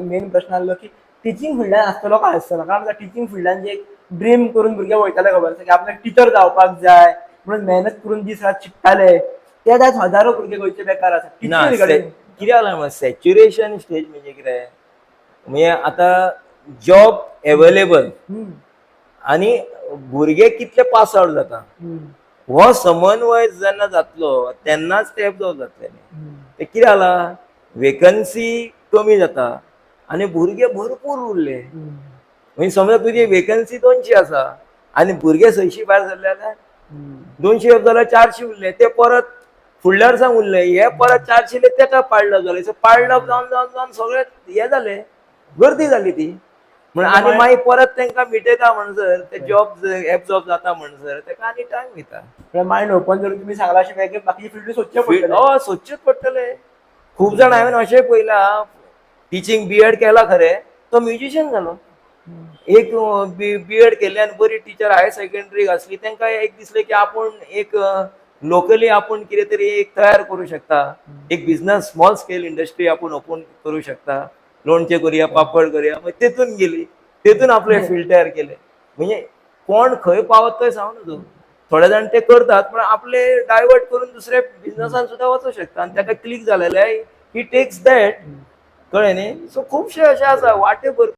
Main प्रश्न आलो की टिचींग फिल्डान आसतलो काय आसतलो, कारण टिचींग फिल्डान जे एक ड्रीम करून भुरगे वयताले खबर आसा की आपल्याक टिचर जावपाक जाय म्हणून मेहनत करून दीस रात शिकताले, ते आयज हजारो भुरगे गोंयचे बेकार आसा ना टिचींग रिगार्डींग. कितें जाला सॅच्युरेशन स्टेज म्हणजे कितें, म्हणजे आता जॉब अवेलेबल आणि भुरगे कितले पास आउट जाता हो समन्वय जेन्ना जातलो तेन्नाच ते एबजॉर्व जातले. ते कितें जाला वेकन्सी कमी जाता आणि भुरगे भरपूर उरले. म्हणजे समजा तुझी वेकन्सी 200 आसा आणि भुरगे 600 भायर सरले जाल्यार 200 जाल्यार 400 उरले, ते परत फुडल्या वर्साक उरले, हे परत 400 तेका पाडलं जालें. पाडलं जावन जावन जावन सगळे हे जाले, गर्दी जाली ती. म्हणून आणि मागीर परत तांकां मिटयता म्हणसर ते जॉब एबजॉर्ब जाता म्हणसर ताका आनी टायम वयता. मायंड ओपन करून तुम्ही सांगला अशें वेगळे बाकी फिल्ड सोदचे पडटले. हय सोदचेच पडटले. खूब जाण हांवें अशें पयला टिचींग बीएड केला खरें, तो म्युजिशियन जालो. एक बीएड केल्ले आनी बरी टिचर हायर सेकंडरीक आसली, तांकां एक दिसलें की आपूण एक लोकली आपूण कितें तरी एक तयार करूं शकता, एक बिझनस स्मॉल स्केल इंडस्ट्री आपूण ओपन करूं शकता, लोणचें करुया, पापड करुया. मागीर तेतून गेली, तेतून आपले फील्ड तयार केले. म्हणजे कोण खंय पावत थंय सांगू नजो. थोडे जाण ते करतात पण आपले डायवर्ट करून दुसऱ्या बिझनसान सुद्दां वचूं शकता आनी ताका क्लिक जालेले ही टेक्स दॅट, कळ्ळें न्ही. सो खुबशे अशे आसा वाटे भरपूर